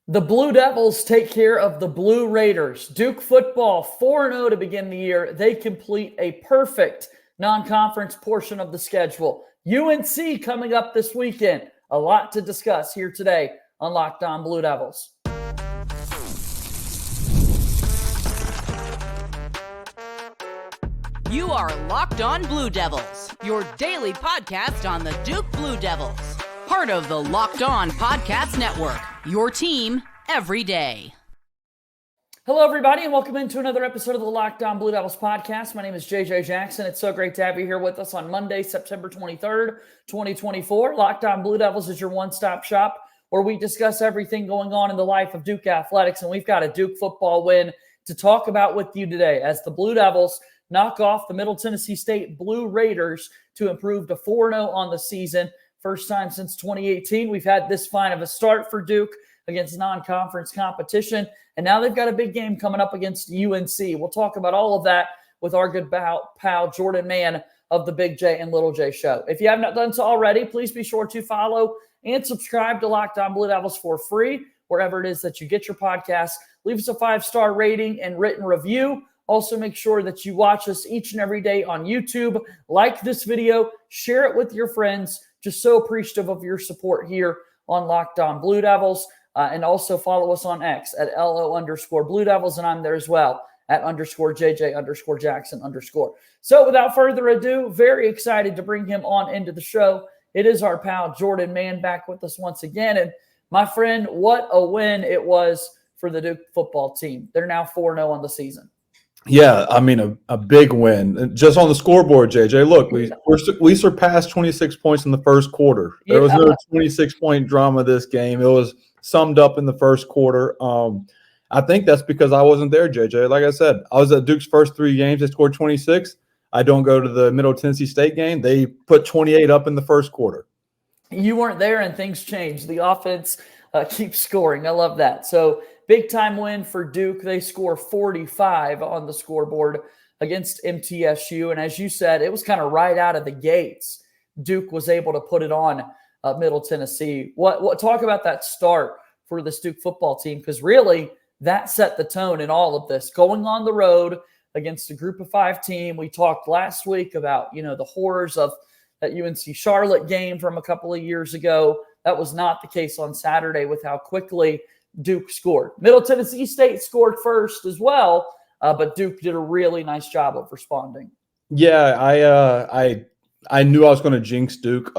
The Blue Devils take care of the Blue Raiders. Duke football 4-0 to begin the year. They complete a perfect non-conference portion of the schedule. UNC coming up this weekend. A lot to discuss here today on Locked On Blue Devils. You are Locked On Blue Devils, your daily podcast on the Duke Blue Devils. Part of the Locked On Podcast Network, your team every day. Hello, everybody, and welcome into another episode of the Locked On Blue Devils podcast. My name is JJ Jackson. It's so great to have you here with us on Monday, September 23rd, 2024. Locked On Blue Devils is your one-stop shop where we discuss everything going on in the life of Duke athletics, and we've got a Duke football win to talk about with you today as the Blue Devils knock off the Middle Tennessee State Blue Raiders to improve to 4-0 on the season. First time since 2018 we've had this fine of a start for Duke against non-conference competition, and now they've got a big game coming up against UNC. We'll talk about all of that with our good pal Jordan Mann of the Big J and Little J Show. If you have not done so already, please be sure to follow and subscribe to Locked On Blue Devils for free, wherever it is that you get your podcasts. Leave us a 5-star rating and written review. Also, make sure that you watch us each and every day on YouTube. Like this video, share it with your friends. Just so appreciative of your support here on Locked On Blue Devils. And also follow us on X at LO_Blue Devils. And I'm there as well at _JJ_Jackson_. So without further ado, very excited to bring him on into the show. It is our pal Jordan Mann back with us once again. And my friend, what a win it was for the Duke football team. They're now 4-0 on the season. Yeah, I mean, a big win. Just on the scoreboard, JJ, look, we surpassed 26 points in the first quarter. There was no 26-point drama this game. It was summed up in the first quarter. I think that's because I wasn't there, JJ. Like I said, I was at Duke's first 3 games. They scored 26. I don't go to the Middle Tennessee State game. They put 28 up in the first quarter. You weren't there, and things changed. The offense keeps scoring. I love that. So, big-time win for Duke. They score 45 on the scoreboard against MTSU. And as you said, it was kind of right out of the gates. Duke was able to put it on Middle Tennessee. What talk about that start for this Duke football team? Because really, that set the tone in all of this. Going on the road against a group of 5 team. We talked last week about, the horrors of that UNC Charlotte game from a couple of years ago. That was not the case on Saturday with how quickly Duke scored. Middle Tennessee State scored first as well, but Duke did a really nice job of responding. Yeah, I knew I was going to jinx Duke.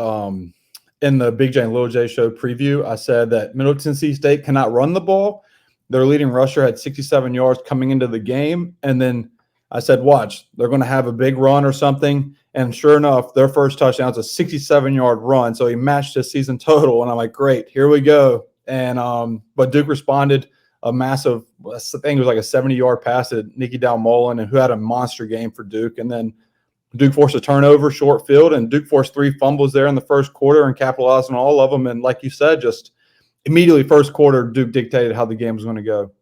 In the Big J and Little J Show preview, I said that Middle Tennessee State cannot run the ball. Their leading rusher had 67 yards coming into the game, and then I said, watch, they're going to have a big run or something. And sure enough, their first touchdown was a 67-yard run, so he matched his season total. And I'm like, great, here we go. And but Duke responded a massive, I think it was like a 70-yard pass to Nicky Dalmolin, and who had a monster game for Duke. And then Duke forced a turnover, short field, and Duke forced 3 fumbles there in the first quarter and capitalized on all of them. And like you said, just immediately first quarter, Duke dictated how the game was going to go.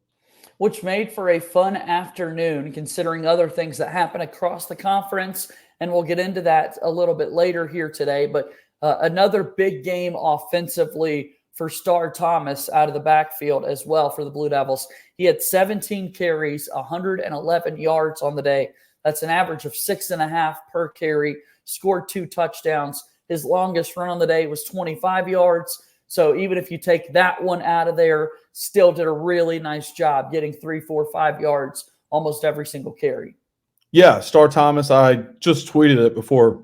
Which made for a fun afternoon, considering other things that happened across the conference. And we'll get into that a little bit later here today. But another big game offensively for Star Thomas out of the backfield as well for the Blue Devils. He had 17 carries, 111 yards on the day. That's an average of 6.5 per carry, scored 2 touchdowns. His longest run on the day was 25 yards. So even if you take that one out of there, still did a really nice job getting 3, 4, 5 yards almost every single carry. Yeah, Star Thomas, I just tweeted it before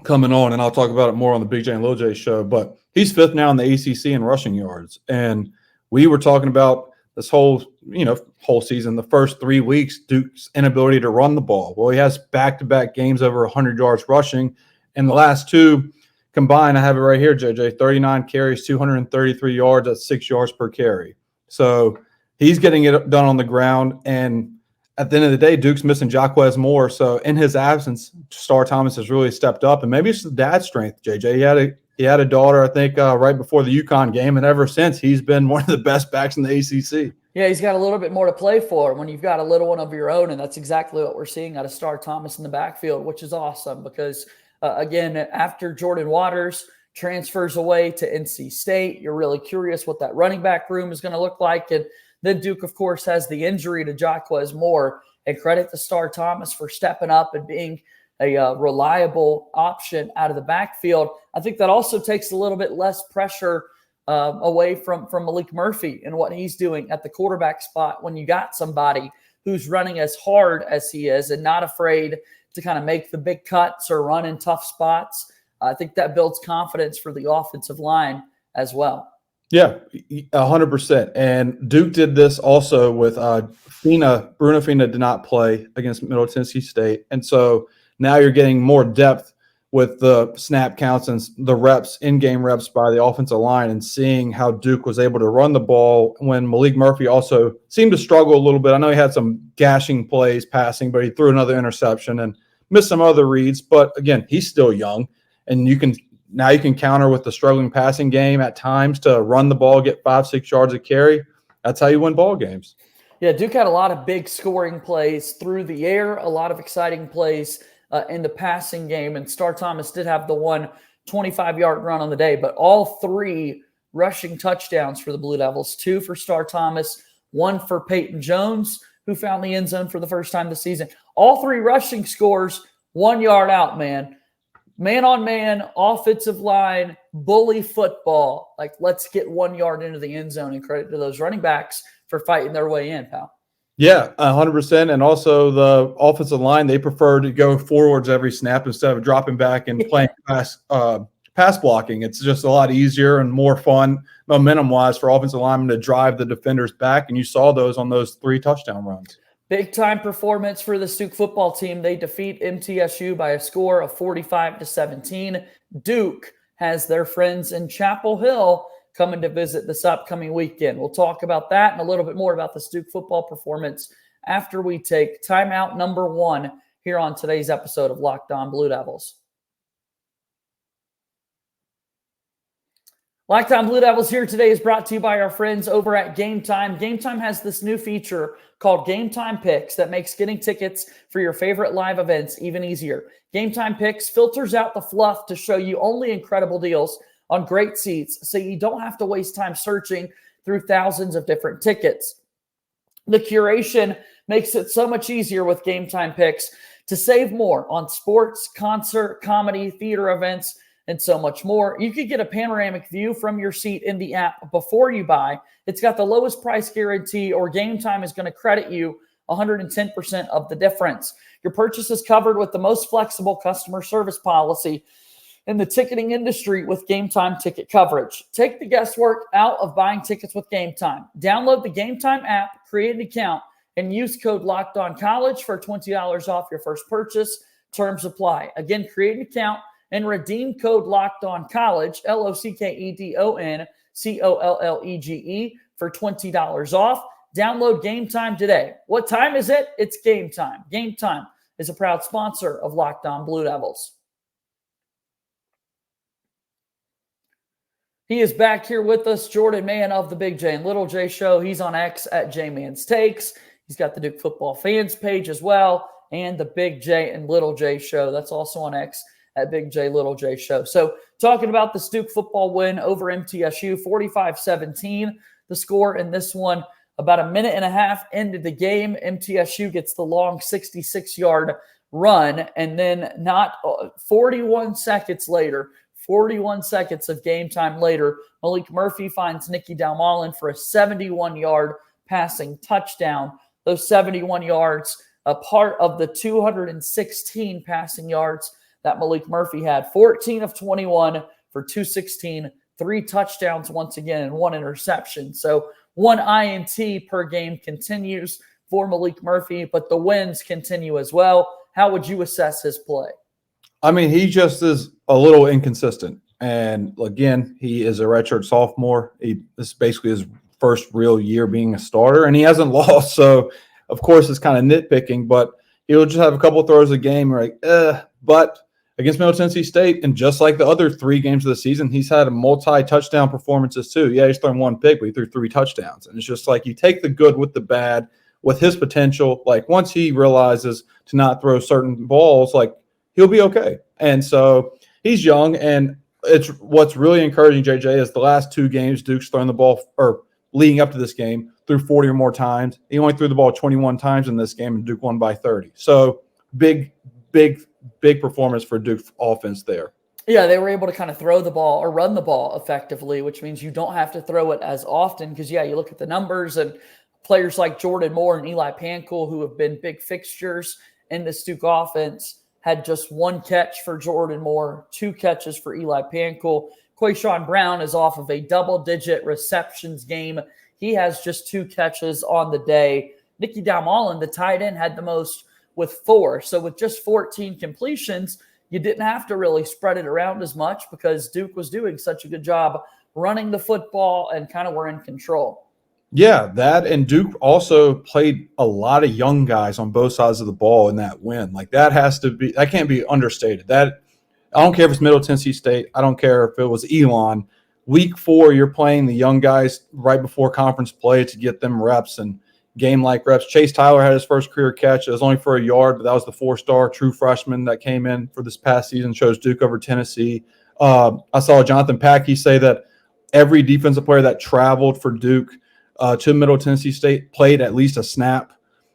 coming on, and I'll talk about it more on the Big J and Little J Show, but he's 5th now in the ACC in rushing yards. And we were talking about this whole season, the first 3 weeks, Duke's inability to run the ball. Well, he has back-to-back games over 100 yards rushing, and the last 2 combined, I have it right here, JJ, 39 carries, 233 yards at 6 yards per carry. So he's getting it done on the ground, and at the end of the day, Duke's missing Jaquez Moore. So in his absence, Star Thomas has really stepped up, and maybe it's the dad strength, JJ. He had a daughter, I think, right before the UConn game, and ever since, he's been one of the best backs in the ACC. Yeah, he's got a little bit more to play for when you've got a little one of your own, and that's exactly what we're seeing out of Star Thomas in the backfield, which is awesome because, again, after Jordan Waters transfers away to NC State. You're really curious what that running back room is going to look like. And then Duke, of course, has the injury to Jaquez Moore. And credit to Star Thomas for stepping up and being a reliable option out of the backfield. I think that also takes a little bit less pressure away from Malik Murphy and what he's doing at the quarterback spot when you got somebody who's running as hard as he is and not afraid to kind of make the big cuts or run in tough spots. I think that builds confidence for the offensive line as well. Yeah, 100%. And Duke did this also with Fina. Bruno Fina did not play against Middle Tennessee State. And so now you're getting more depth with the snap counts and the reps, in-game reps by the offensive line, and seeing how Duke was able to run the ball when Malik Murphy also seemed to struggle a little bit. I know he had some gashing plays passing, but he threw another interception and missed some other reads. But again, he's still young, and you can counter with the struggling passing game at times to run the ball, get 5-6 yards of carry. That's how you win ball games. Yeah, Duke had a lot of big scoring plays through the air, a lot of exciting plays in the passing game. And Star Thomas did have the one 25-yard run on the day, but all 3 rushing touchdowns for the Blue Devils, 2 for Star Thomas, 1 for Peyton Jones, who found the end zone for the first time this season. All 3 rushing scores, 1 yard out, man. Man-on-man, offensive line, bully football. Like, let's get 1 yard into the end zone, and credit to those running backs for fighting their way in, pal. Yeah, 100%. And also the offensive line, they prefer to go forwards every snap instead of dropping back and playing pass blocking. It's just a lot easier and more fun momentum-wise for offensive linemen to drive the defenders back. And you saw those on those 3 touchdown runs. Big-time performance for the Duke football team. They defeat MTSU by a score of 45-17. Duke has their friends in Chapel Hill coming to visit this upcoming weekend. We'll talk about that and a little bit more about the Duke football performance after we take timeout number 1 here on today's episode of Locked On Blue Devils. Locked On Blue Devils here today is brought to you by our friends over at Game Time. Game Time has this new feature called Game Time Picks that makes getting tickets for your favorite live events even easier. Game Time Picks filters out the fluff to show you only incredible deals on great seats, so you don't have to waste time searching through thousands of different tickets. The curation makes it so much easier with Game Time Picks to save more on sports, concert, comedy, theater events, and so much more. You could get a panoramic view from your seat in the app before you buy. It's got the lowest price guarantee, or Game Time is going to credit you 110% of the difference. Your purchase is covered with the most flexible customer service policy in the ticketing industry with Game Time ticket coverage. Take the guesswork out of buying tickets with Game Time. Download the Game Time app, create an account, and use code LOCKEDONCollege for $20 off your first purchase. Terms apply. Again, create an account and redeem code LOCKEDONCollege, LOCKEDONCOLLEGE, for $20 off. Download Game Time today. What time is it? It's Game Time. Game Time is a proud sponsor of Locked On Blue Devils. He is back here with us, Jordan Mann of the Big J and Little J Show. He's on X at J-Man's Takes. He's got the Duke Football Fans page as well, and the Big J and Little J Show. That's also on X at Big J Little J Show. So talking about the Duke football win over MTSU, 45-17, the score in this one. About a minute and a half into the game, MTSU gets the long 66-yard run, and then not 41 seconds later, 41 seconds of game time later, Malik Murphy finds Nicky Dalmolin for a 71-yard passing touchdown. Those 71 yards, a part of the 216 passing yards that Malik Murphy had. 14 of 21 for 216, 3 touchdowns once again, and 1 interception. So 1 INT per game continues for Malik Murphy, but the wins continue as well. How would you assess his play? I mean, he just is a little inconsistent. And again, he is a redshirt sophomore. This is basically his first real year being a starter, and he hasn't lost. So, of course, it's kind of nitpicking, but he'll just have a couple of throws a game. Like, but against Middle Tennessee State, and just like the other 3 games of the season, he's had a multi-touchdown performances too. Yeah, he's thrown 1 pick, but he threw 3 touchdowns. And it's just like you take the good with the bad with his potential. Like, once he realizes to not throw certain balls, like, he'll be okay. And so he's young, and it's what's really encouraging, JJ, is the last 2 games Duke's thrown the ball, or leading up to this game, threw 40 or more times. He only threw the ball 21 times in this game, and Duke won by 30. So big performance for Duke's offense there. Yeah, they were able to kind of throw the ball or run the ball effectively, which means you don't have to throw it as often because, you look at the numbers and players like Jordan Moore and Eli Pankel, who have been big fixtures in this Duke offense, had just 1 catch for Jordan Moore, 2 catches for Eli Pankel. Quayshawn Brown is off of a double-digit receptions game. He has just 2 catches on the day. Nicky Dalmolin, the tight end, had the most with 4. So with just 14 completions, you didn't have to really spread it around as much because Duke was doing such a good job running the football and kind of were in control. Yeah, that, and Duke also played a lot of young guys on both sides of the ball in that win. Like that can't be understated. That, I don't care if it's Middle Tennessee State. I don't care if it was Elon. Week 4, you're playing the young guys right before conference play to get them reps and game-like reps. Chase Tyler had his first career catch. It was only for a yard, but that was the 4-star true freshman that came in for this past season, chose Duke over Tennessee. I saw Jonathan Packey say that every defensive player that traveled for Duke to Middle Tennessee State played at least a snap.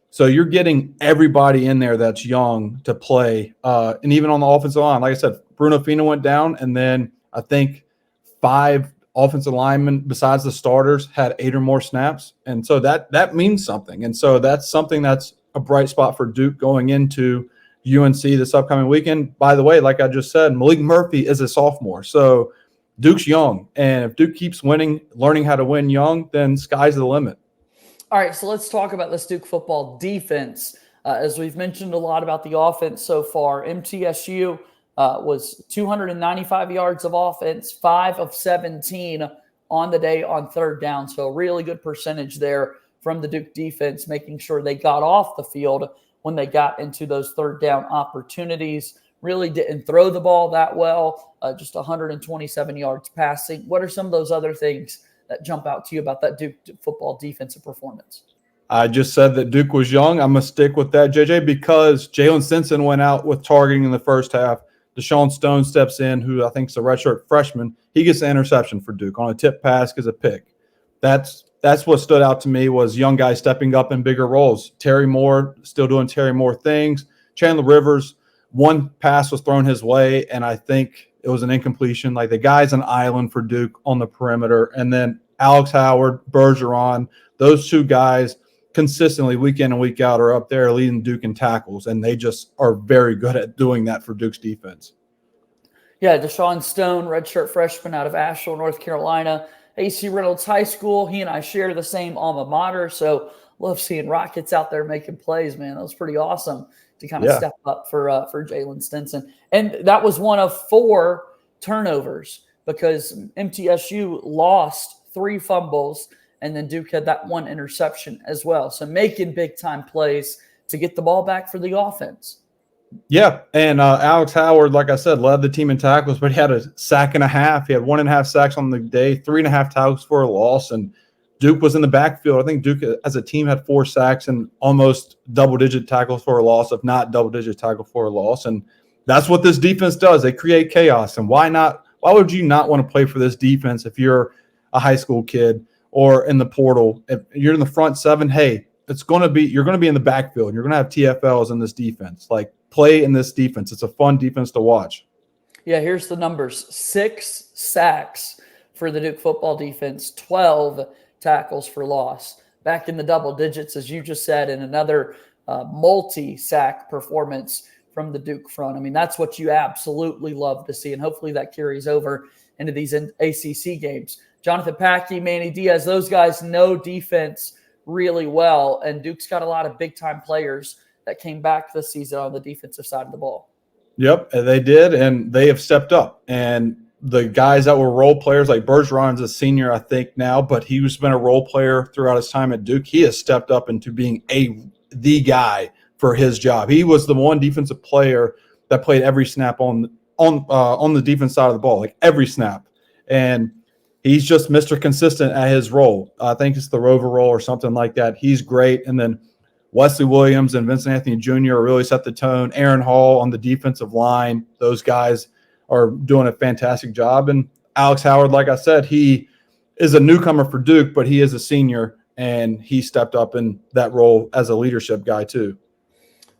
So you're getting everybody in there that's young to play. And even on the offensive line, like I said, Bruno Fina went down, and then I think 5 offensive linemen besides the starters had 8 or more snaps. And so that means something. And so that's something that's a bright spot for Duke going into UNC this upcoming weekend. By the way, like I just said, Malik Murphy is a sophomore. So Duke's young. And if Duke keeps winning, learning how to win young, then sky's the limit. All right, so let's talk about this Duke football defense. As we've mentioned a lot about the offense so far, MTSU was 295 yards of offense, 5 of 17 on the day on third down. So a really good percentage there from the Duke defense, making sure they got off the field when they got into those third down opportunities. Really didn't throw the ball that well, just 127 yards passing. What are some of those other things that jump out to you about that Duke football defensive performance? I just said that Duke was young. I'm going to stick with that, JJ, because Jalen Stinson went out with targeting in the first half. Deshaun Stone steps in, who I think is a redshirt freshman. He gets an interception for Duke on a tip pass as a pick. That's what stood out to me, was young guys stepping up in bigger roles. Terry Moore still doing Terry Moore things. Chandler Rivers, 1 pass was thrown his way, and I think it was an incompletion. Like, the guy's an island for Duke on the perimeter. And then Alex Howard, Bergeron, those 2 guys consistently week in and week out are up there leading Duke in tackles, and they just are very good at doing that for Duke's defense. Yeah, Deshaun Stone, redshirt freshman out of Asheville, North Carolina, AC Reynolds High School. He and I share the same alma mater, so love seeing Rockets out there making plays, man. That was pretty awesome to kind of step up for Jalen Stinson. And that was one of 4 turnovers because MTSU lost 3 fumbles, and then Duke had that 1 interception as well. So making big-time plays to get the ball back for the offense. Yeah, and Alex Howard, like I said, led the team in tackles, but he had a sack and a half. He had 1.5 sacks on the day, 3.5 tackles for a loss, and Duke was in the backfield. I think Duke as a team had 4 sacks and almost double-digit tackles for a loss, if not double-digit tackle for a loss. And that's what this defense does. They create chaos. And why not? Why would you not want to play for this defense if you're a high school kid or in the portal? If you're in the front 7, hey, you're going to be in the backfield. You're going to have TFLs in this defense. Like, play in this defense. It's a fun defense to watch. Yeah, here's the numbers. 6 sacks for the Duke football defense, 12 tackles for loss. Back in the double digits, as you just said, and another multi-sack performance from the Duke front. I mean, that's what you absolutely love to see, and hopefully that carries over into these ACC games. Jonathan Packey, Manny Diaz, those guys know defense really well, and Duke's got a lot of big-time players that came back this season on the defensive side of the ball. Yep, they did, and they have stepped up. And the guys that were role players, like Bergeron's a senior, I think, now, but he's been a role player throughout his time at Duke. He has stepped up into being the guy for his job. He was the one defensive player that played every snap on the defense side of the ball, like every snap. And he's just Mr. Consistent at his role. I think it's the Rover role or something like that. He's great. And then Wesley Williams and Vincent Anthony Jr. really set the tone. Aaron Hall on the defensive line, those guys are doing a fantastic job. And Alex Howard, like I said, he is a newcomer for Duke, but he is a senior, and he stepped up in that role as a leadership guy too.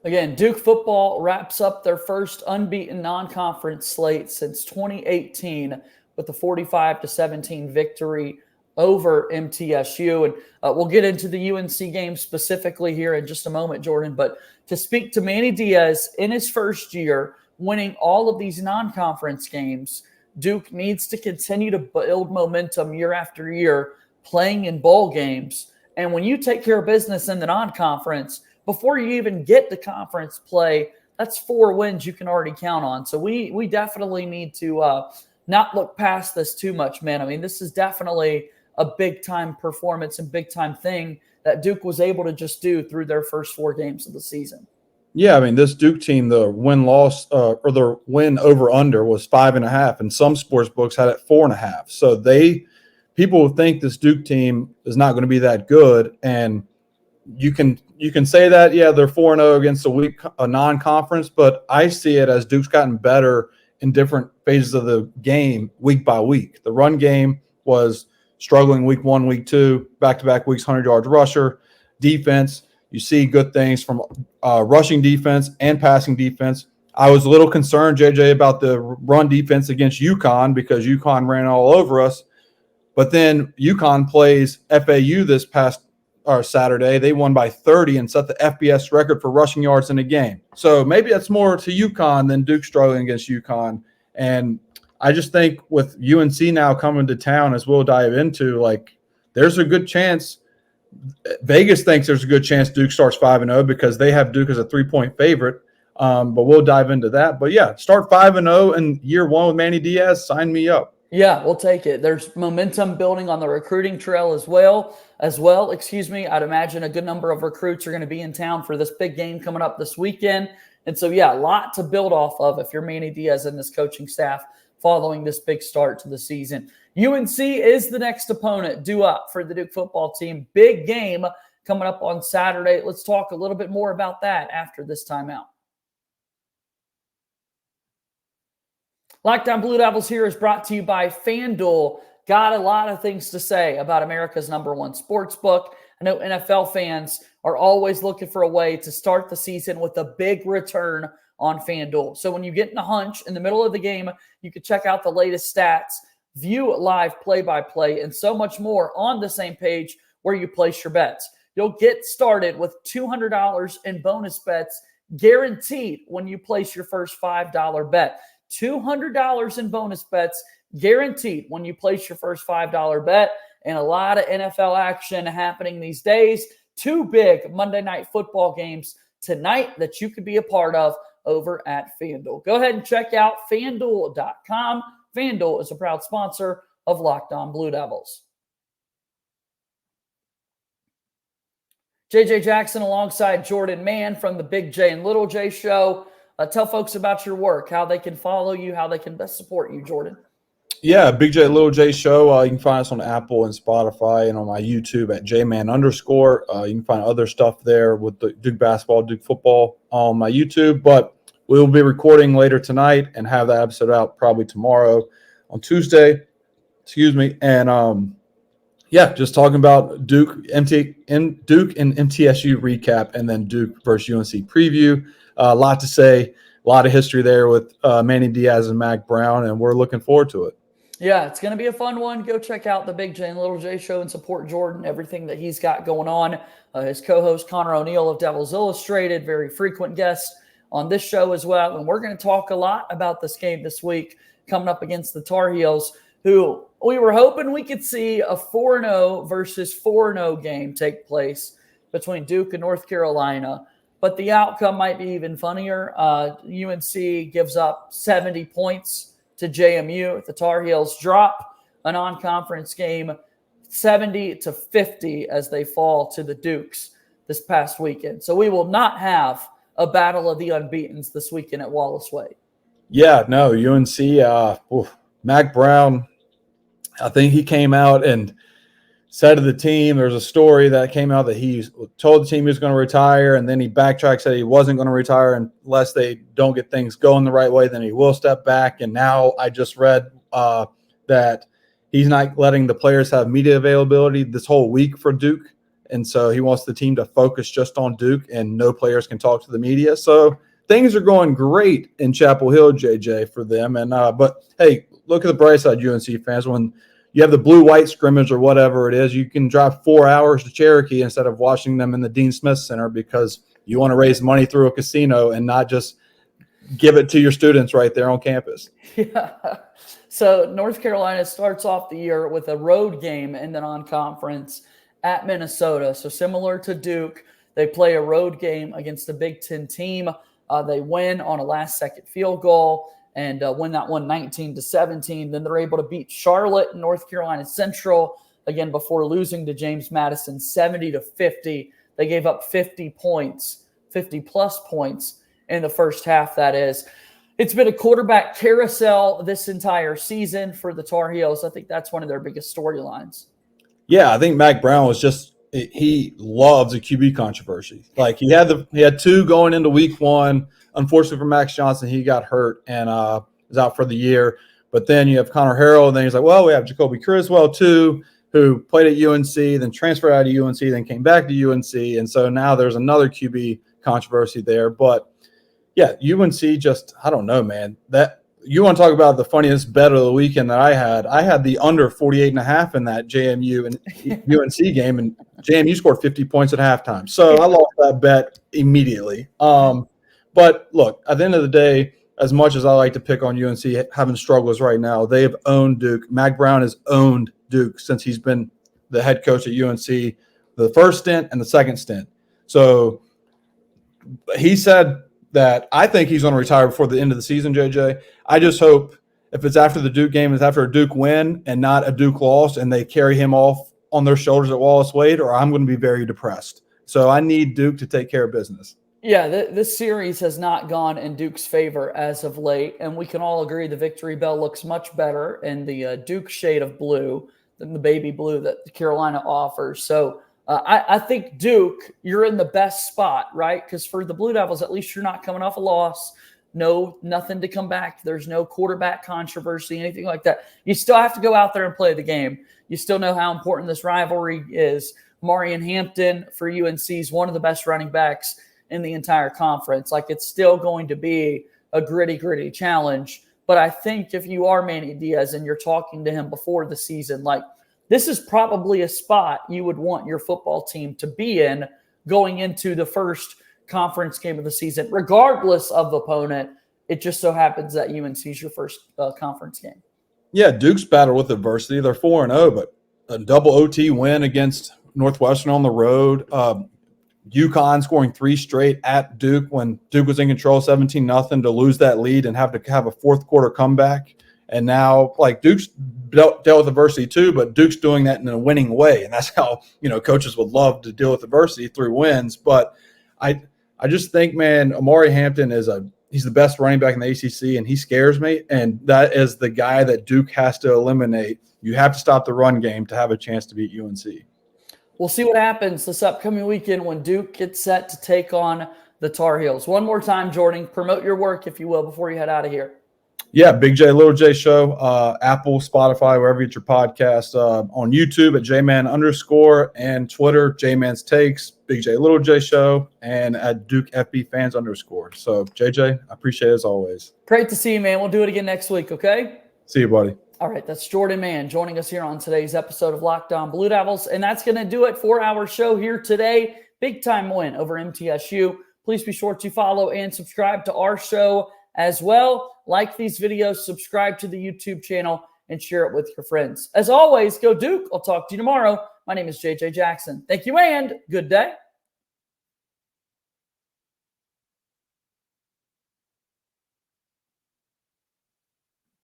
Again, Duke football wraps up their first unbeaten non-conference slate since 2018 with a 45-17 victory over MTSU. And we'll get into the UNC game specifically here in just a moment, Jordan. But to speak to Manny Diaz in his first year, winning all of these non-conference games, Duke needs to continue to build momentum year after year, playing in bowl games. And when you take care of business in the non-conference, before you even get to conference play, that's 4 wins you can already count on. So we definitely need to not look past this too much, man. I mean, this is definitely a big-time performance and big-time thing that Duke was able to just do through their first 4 games of the season. Yeah, I mean, this Duke team, the win-loss or the win over-under was 5.5, and some sports books had it 4.5. So people think this Duke team is not going to be that good, and you can say that, yeah, they're 4-0 against a non-conference, but I see it as Duke's gotten better in different phases of the game week by week. The run game was struggling week 1, week 2, back-to-back weeks, 100 yards rusher. Defense, you see good things from rushing defense and passing defense. I was a little concerned, JJ, about the run defense against UConn because UConn ran all over us. But then UConn plays FAU this past Saturday. They won by 30 and set the FBS record for rushing yards in a game. So maybe that's more to UConn than Duke struggling against UConn. And I just think with UNC now coming to town, as we'll dive into, like, there's a good chance. Vegas thinks there's a good chance Duke starts 5-0 because they have Duke as a 3-point favorite. But we'll dive into that. But yeah, start 5-0 in year 1 with Manny Diaz. Sign me up. Yeah, we'll take it. There's momentum building on the recruiting trail as well. I'd imagine a good number of recruits are going to be in town for this big game coming up this weekend. And so, yeah, a lot to build off of if you're Manny Diaz and this coaching staff following this big start to the season. UNC is the next opponent due up for the Duke football team. Big game coming up on Saturday. Let's talk a little bit more about that after this timeout. Lockdown Blue Devils here is brought to you by FanDuel. Got a lot of things to say about America's #1 sports book. I know NFL fans are always looking for a way to start the season with a big return on FanDuel. So when you get in a hunch in the middle of the game, you can check out the latest stats, view live play-by-play, and so much more on the same page where you place your bets. You'll get started with $200 in bonus bets guaranteed when you place your first $5 bet. $200 in bonus bets guaranteed when you place your first $5 bet, and a lot of NFL action happening these days. 2 big Monday Night Football games tonight that you could be a part of over at FanDuel. Go ahead and check out FanDuel.com. FanDuel is a proud sponsor of Locked On Blue Devils. JJ Jackson alongside Jordan Mann from the Big J and Little J show. Tell folks about your work, how they can follow you, how they can best support you, Jordan. Yeah, Big J Little J show. You can find us on Apple and Spotify and on my YouTube at jman_. You can find other stuff there with the Duke basketball, Duke football on my YouTube. But we will be recording later tonight and have that episode out probably tomorrow on Tuesday. And just talking about Duke and MTSU recap, and then Duke versus UNC preview. A lot to say, a lot of history there with Manny Diaz and Mac Brown, and we're looking forward to it. Yeah, it's going to be a fun one. Go check out the Big J and Little J show and support Jordan, everything that he's got going on. His co-host Connor O'Neill of Devils Illustrated, very frequent guest on this show as well. And we're going to talk a lot about this game this week coming up against the Tar Heels, who we were hoping we could see a 4-0 versus 4-0 game take place between Duke and North Carolina. But the outcome might be even funnier. UNC gives up 70 points to JMU. The Tar Heels drop a non-conference game 70-50 as they fall to the Dukes this past weekend. So we will not have a battle of the unbeatens this weekend at Wallace Way. Yeah, no, UNC, Mac Brown, I think he came out and said to the team, there's a story that came out that he told the team he was going to retire, and then he backtracked, said he wasn't going to retire unless they don't get things going the right way, then he will step back. And now I just read that he's not letting the players have media availability this whole week for Duke. And so he wants the team to focus just on Duke, and no players can talk to the media. So things are going great in Chapel Hill, JJ, for them. And but, hey, look at the bright side, UNC fans. When you have the blue-white scrimmage or whatever it is, you can drive 4 hours to Cherokee instead of watching them in the Dean Smith Center because you want to raise money through a casino and not just give it to your students right there on campus. Yeah. So North Carolina starts off the year with a road game in the non-conference at Minnesota. So similar to Duke, they play a road game against a Big Ten team. They win on a last-second field goal and win that one 19-17. Then they're able to beat Charlotte and North Carolina Central, again, before losing to James Madison 70-50. They gave up 50 points, 50-plus points in the first half, that is. It's been a quarterback carousel this entire season for the Tar Heels. I think that's one of their biggest storylines. Yeah, I think Mac Brown was just – he loves a QB controversy. Like, he had two going into week one. Unfortunately for Max Johnson, he got hurt and is out for the year. But then you have Connor Harrell, and then he's like, well, we have Jacoby Criswell too, who played at UNC, then transferred out of UNC, then came back to UNC. And so now there's another QB controversy there. But, yeah, UNC just – I don't know, man. That you want to talk about the funniest bet of the weekend that I had. I had the under 48.5 in that JMU and UNC game, and JMU scored 50 points at halftime. So I lost that bet immediately. But, look, at the end of the day, as much as I like to pick on UNC having struggles right now, they have owned Duke. Mac Brown has owned Duke since he's been the head coach at UNC, the first stint and the second stint. So he said that I think he's going to retire before the end of the season, JJ. I just hope if it's after the Duke game, it's after a Duke win and not a Duke loss, and they carry him off on their shoulders at Wallace Wade, or I'm going to be very depressed. So I need Duke to take care of business. Yeah, this series has not gone in Duke's favor as of late, and we can all agree the victory bell looks much better in the Duke shade of blue than the baby blue that Carolina offers. So I think Duke, you're in the best spot, right? Because for the Blue Devils, at least you're not coming off a loss. Nothing to come back. There's no quarterback controversy, anything like that. You still have to go out there and play the game. You still know how important this rivalry is. Marion Hampton for UNC is one of the best running backs in the entire conference. Like, it's still going to be a gritty challenge. But I think if you are Manny Diaz and you're talking to him before the season, like, this is probably a spot you would want your football team to be in going into the first conference game of the season, regardless of the opponent. It just so happens that UNC is your first conference game. Yeah, Duke's battled with adversity. They're 4-0, but a double OT win against Northwestern on the road. UConn scoring 3 straight at Duke when Duke was in control 17-0 to lose that lead and have to have a fourth quarter comeback. And now, like, Duke's dealt with adversity too, but Duke's doing that in a winning way. And that's how, coaches would love to deal with adversity through wins. But I just think, man, Amari Hampton he's the best running back in the ACC, and he scares me. And that is the guy that Duke has to eliminate. You have to stop the run game to have a chance to beat UNC. We'll see what happens this upcoming weekend when Duke gets set to take on the Tar Heels. One more time, Jordan, promote your work, if you will, before you head out of here. Yeah, Big J, Little J Show, Apple, Spotify, wherever you get your podcast, on YouTube at JMan_, and Twitter, JMan's Takes, Big J, Little J Show, and at Duke FB Fans _. So, JJ, I appreciate it as always. Great to see you, man. We'll do it again next week, okay? See you, buddy. All right, that's Jordan Mann joining us here on today's episode of Locked On Blue Devils. And that's going to do it for our show here today. Big time win over MTSU. Please be sure to follow and subscribe to our show as well. Like these videos, subscribe to the YouTube channel, and share it with your friends. As always, go Duke. I'll talk to you tomorrow. My name is JJ Jackson. Thank you and good day.